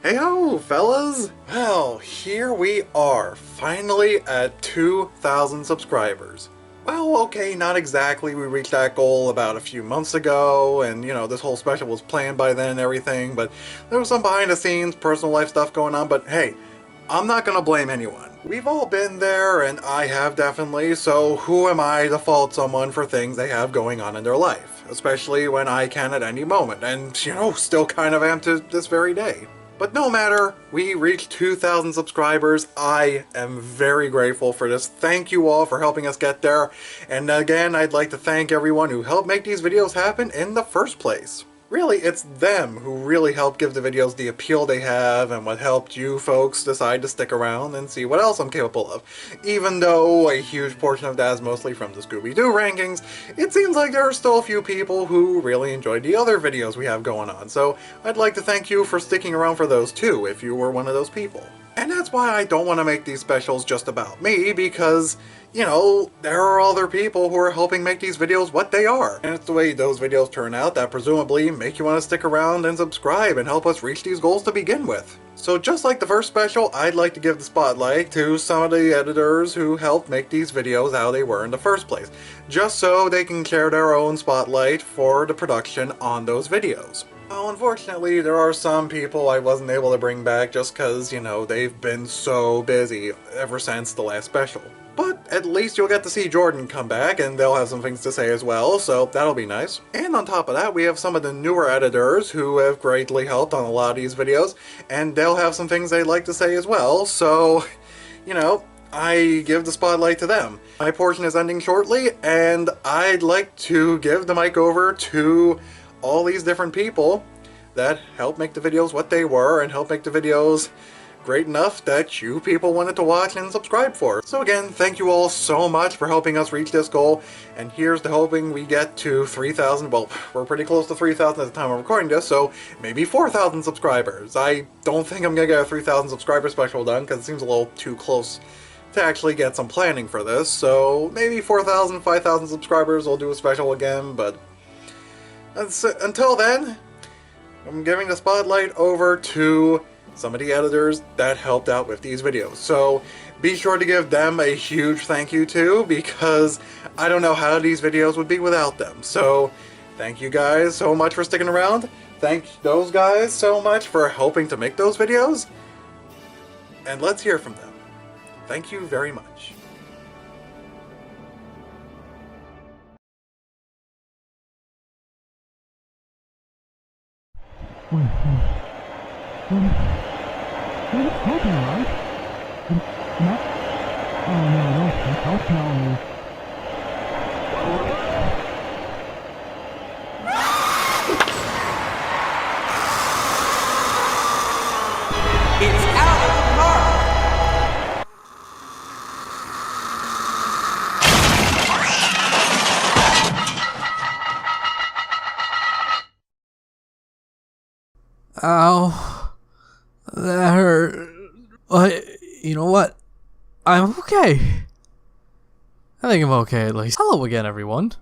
Hey ho, fellas! Well, here we are, finally at 2,000 subscribers. Well, okay, not exactly. We reached that goal about a few months ago, and this whole special was planned by then and everything, but there was some behind the scenes, personal life stuff going on, but hey, I'm not gonna blame anyone. We've all been there, and I have definitely, so who am I to fault someone for things they have going on in their life? Especially when I can at any moment, and still kind of am to this very day. But no matter, we reached 2,000 subscribers. I am very grateful for this. Thank you all for helping us get there. And again, I'd like to thank everyone who helped make these videos happen in the first place. Really, it's them who really helped give the videos the appeal they have and what helped you folks decide to stick around and see what else I'm capable of. Even though a huge portion of that is mostly from the Scooby-Doo rankings, it seems like there are still a few people who really enjoyed the other videos we have going on, so I'd like to thank you for sticking around for those too, if you were one of those people. And that's why I don't want to make these specials just about me, because, there are other people who are helping make these videos what they are. And it's the way those videos turn out that presumably make you want to stick around and subscribe and help us reach these goals to begin with. So just like the first special, I'd like to give the spotlight to some of the editors who helped make these videos how they were in the first place, just so they can share their own spotlight for the production on those videos. Well, unfortunately, there are some people I wasn't able to bring back just because, they've been so busy ever since the last special. But at least you'll get to see Jordan come back, and they'll have some things to say as well, so that'll be nice. And on top of that, we have some of the newer editors who have greatly helped on a lot of these videos, and they'll have some things they'd like to say as well, so, I give the spotlight to them. My portion is ending shortly, and I'd like to give the mic over to all these different people that helped make the videos what they were and helped make the videos great enough that you people wanted to watch and subscribe for. So again, thank you all so much for helping us reach this goal, and here's to hoping we get to 3,000, well, we're pretty close to 3,000 at the time of recording this, so maybe 4,000 subscribers. I don't think I'm gonna get a 3,000 subscriber special done, because it seems a little too close to actually get some planning for this, so maybe 4,000, 5,000 subscribers we'll do a special again, but until then, I'm giving the spotlight over to some of the editors that helped out with these videos. So be sure to give them a huge thank you too, because I don't know how these videos would be without them. So thank you guys so much for sticking around. Thank those guys so much for helping to make those videos. And let's hear from them. Thank you very much. It's out of the park! Ow. That hurt. But, you know what? I'm okay. I think I'm okay at least. Hello again, everyone.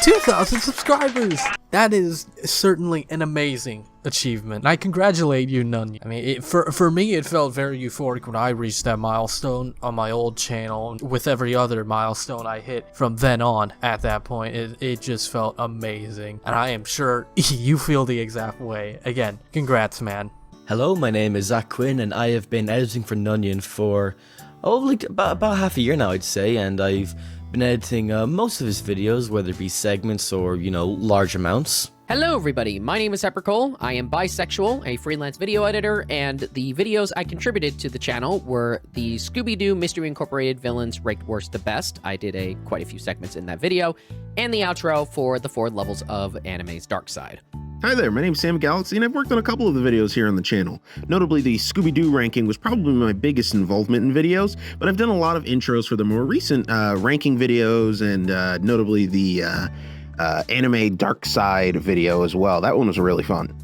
2,000 subscribers! That is certainly an amazing achievement. I congratulate you, Nunion. I mean, for me, it felt very euphoric when I reached that milestone on my old channel. With every other milestone I hit from then on at that point, it just felt amazing. And I am sure you feel the exact way. Again, congrats, man. Hello, my name is Zach Quinn, and I have been editing for Nunion for, about half a year now, I'd say, and I've been editing most of his videos, whether it be segments or, large amounts. Hello everybody, my name is Cole. I am bisexual, a freelance video editor, and the videos I contributed to the channel were the Scooby-Doo Mystery Incorporated villains ranked worst to best. I did quite a few segments in that video, and the outro for the 4 levels of anime's dark side. Hi there, my name's Sam Galaxy, and I've worked on a couple of the videos here on the channel. Notably, the Scooby-Doo ranking was probably my biggest involvement in videos, but I've done a lot of intros for the more recent ranking videos, and notably the anime dark side video as well. That one was really fun.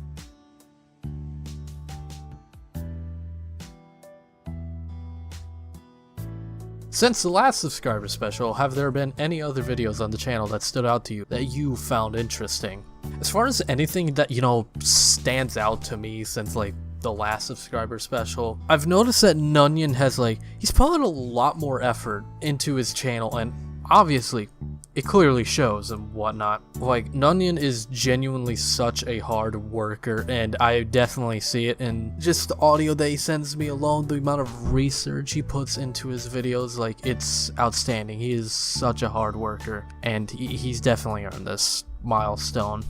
Since the last subscriber special, have there been any other videos on the channel that stood out to you that you found interesting? As far as anything that, stands out to me since, like, the last subscriber special, I've noticed that Nunion has he's put a lot more effort into his channel, and obviously it clearly shows and whatnot. Nunion is genuinely such a hard worker, and I definitely see it in just the audio that he sends me alone, the amount of research he puts into his videos. It's outstanding. He is such a hard worker, and he's definitely earned this milestone.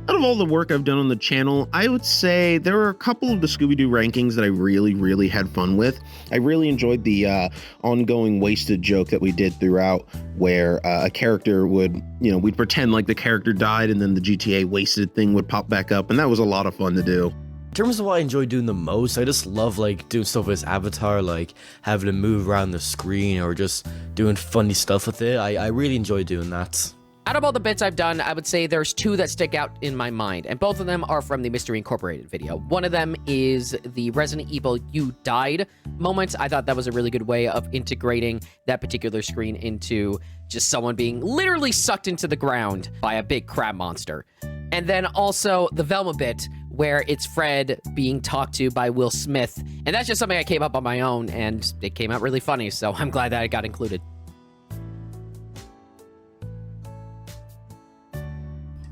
Out of all the work I've done on the channel, I would say there are a couple of the Scooby-Doo rankings that I really had fun with. I really enjoyed the ongoing wasted joke that we did throughout, where a character would, we'd pretend like the character died and then the GTA wasted thing would pop back up, and that was a lot of fun to do. In terms of what I enjoy doing the most, I just love doing stuff with his avatar, having him move around the screen or just doing funny stuff with it. I really enjoy doing that. Out of all the bits I've done, I would say there's two that stick out in my mind, and both of them are from the Mystery Incorporated video. One of them is the Resident Evil You Died moment. I thought that was a really good way of integrating that particular screen into just someone being literally sucked into the ground by a big crab monster. And then also the Velma bit, where it's Fred being talked to by Will Smith. And that's just something I came up on my own, and it came out really funny, so I'm glad that it got included.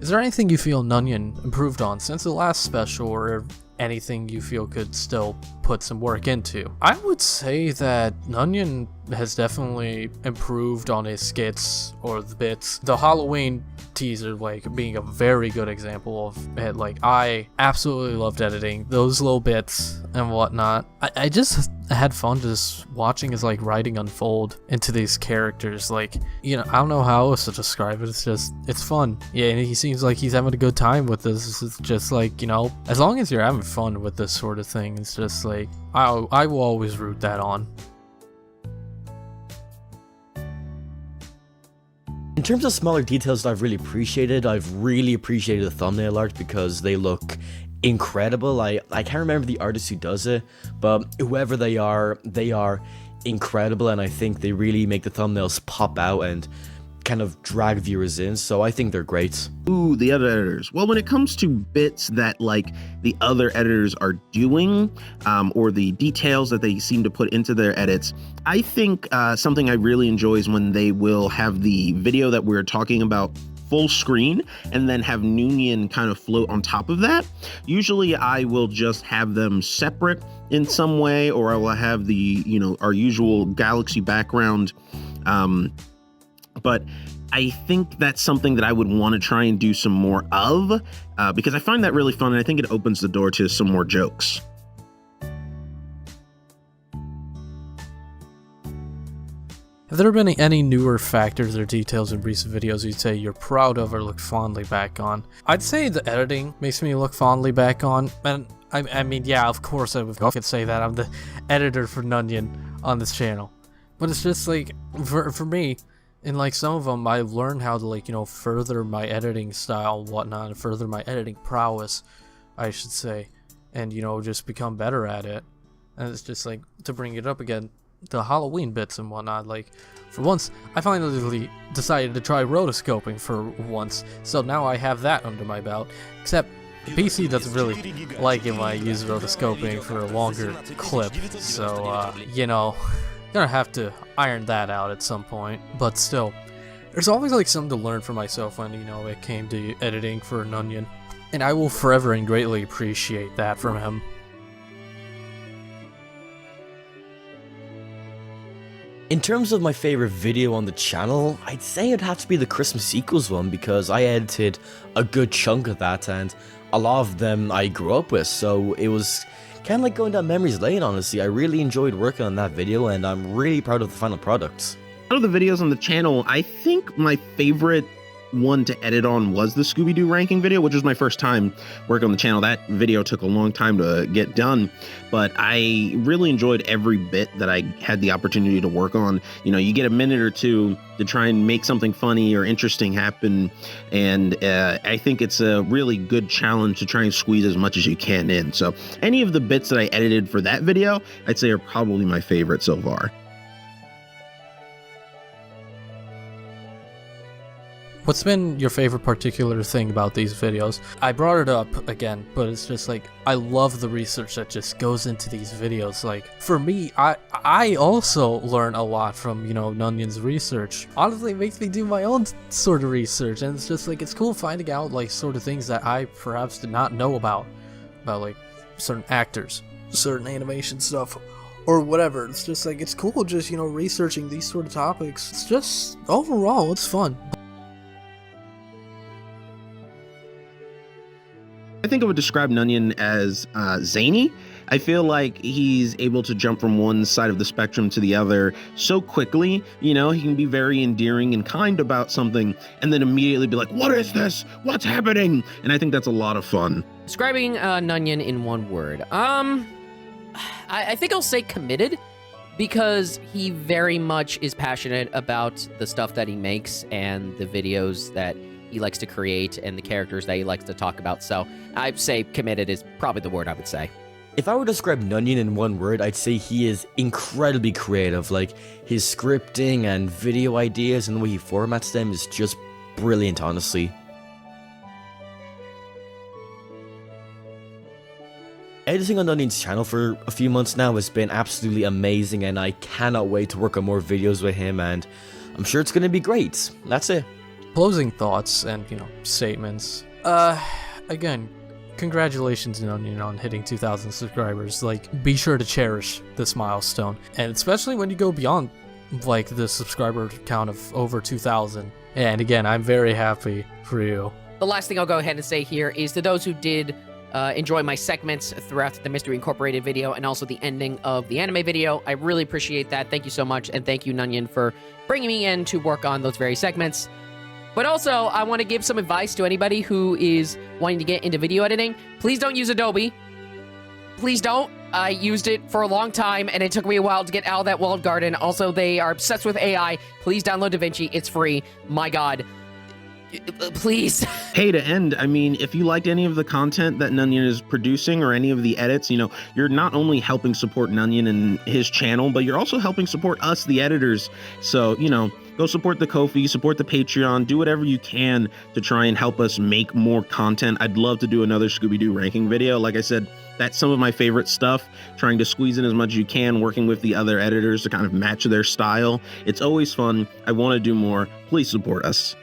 Is there anything you feel Nunion improved on since the last special, or anything you feel could still put some work into? I would say that Nunion has definitely improved on his skits or the bits. The Halloween teaser being a very good example of it. I absolutely loved editing those little bits and whatnot. I just had fun just watching his like writing unfold into these characters. I don't know how else to describe it. It's fun. Yeah, and he seems like he's having a good time with this. It's just as long as you're having fun with this sort of thing, it's just I will always root that on. In terms of smaller details that I've really appreciated the thumbnail art because they look incredible. I can't remember the artist who does it, but whoever they are incredible, and I think they really make the thumbnails pop out and kind of drag viewers in, so I think they're great. Ooh, the other editors. Well, when it comes to bits that the other editors are doing, or the details that they seem to put into their edits, I think something I really enjoy is when they will have the video that we're talking about full screen and then have Nunion kind of float on top of that. Usually I will just have them separate in some way, or I will have the, our usual galaxy background. But I think that's something that I would want to try and do some more of, because I find that really fun, and I think it opens the door to some more jokes. Have there been any newer factors or details in recent videos you'd say you're proud of or look fondly back on? I'd say the editing makes me look fondly back on, and I mean, yeah, of course I could say that. I'm the editor for Nunion on this channel, but it's just for me, in some of them, I've learned how to further my editing style and whatnot, and further my editing prowess, I should say, and just become better at it. And it's just to bring it up again, the Halloween bits and whatnot, for once, I finally decided to try rotoscoping for once, so now I have that under my belt, except PC doesn't really like it when I use rotoscoping for a longer clip, so, gonna have to iron that out at some point. But still, there's always something to learn for myself when it came to editing for Nunion, and I will forever and greatly appreciate that from him. In terms of my favorite video on the channel, I'd say it'd have to be the Christmas sequels one, because I edited a good chunk of that, and a lot of them I grew up with, so it was kind of going down memories lane, honestly. I really enjoyed working on that video, and I'm really proud of the final product. Out of the videos on the channel, I think my favorite one to edit on was the Scooby-Doo ranking video, which was my first time working on the channel. That video took a long time to get done, but I really enjoyed every bit that I had the opportunity to work on. You get a minute or two to try and make something funny or interesting happen, and I think it's a really good challenge to try and squeeze as much as you can in. So any of the bits that I edited for that video, I'd say are probably my favorite so far. What's been your favorite particular thing about these videos? I brought it up again, but it's just like, I love the research that just goes into these videos. Like, for me, I also learn a lot from, you know, Nunion's research. Honestly, it makes me do my own sort of research, and it's just like, it's cool finding out, like, sort of things that I perhaps did not know about like, certain actors, certain animation stuff, or whatever. It's just like, it's cool just, you know, researching these sort of topics. It's just, overall, it's fun. I think I would describe Nunion as zany. I feel like he's able to jump from one side of the spectrum to the other so quickly. You know, he can be very endearing and kind about something and then immediately be like, what is this? What's happening? And I think that's a lot of fun. Describing Nunion in one word. I think I'll say committed, because he very much is passionate about the stuff that he makes and the videos that he likes to create and the characters that he likes to talk about. So I'd say committed is probably the word I would say. If I were to describe Nunion in one word, I'd say he is incredibly creative. Like, his scripting and video ideas and the way he formats them is just brilliant, honestly. Editing on Nunion's channel for a few months now has been absolutely amazing, and I cannot wait to work on more videos with him, and I'm sure it's going to be great. That's it. Closing thoughts and, you know, statements. Again, congratulations, Nunion, on hitting 2,000 subscribers. Like, be sure to cherish this milestone, and especially when you go beyond, like, the subscriber count of over 2,000. And again, I'm very happy for you. The last thing I'll go ahead and say here is to those who did enjoy my segments throughout the Mystery Incorporated video and also the ending of the anime video, I really appreciate that. Thank you so much, and thank you, Nunion, for bringing me in to work on those very segments. But also, I want to give some advice to anybody who is wanting to get into video editing. Please don't use Adobe. Please don't. I used it for a long time, and it took me a while to get out of that walled garden. Also, they are obsessed with AI. Please download DaVinci. It's free. My God. Please. Hey, to end, I mean, if you liked any of the content that Nunion is producing or any of the edits, you know, you're not only helping support Nunion and his channel, but you're also helping support us, the editors. So, you know, go support the Ko-fi, support the Patreon, do whatever you can to try and help us make more content. I'd love to do another Scooby-Doo ranking video. Like I said, that's some of my favorite stuff, trying to squeeze in as much as you can, working with the other editors to kind of match their style. It's always fun. I want to do more. Please support us.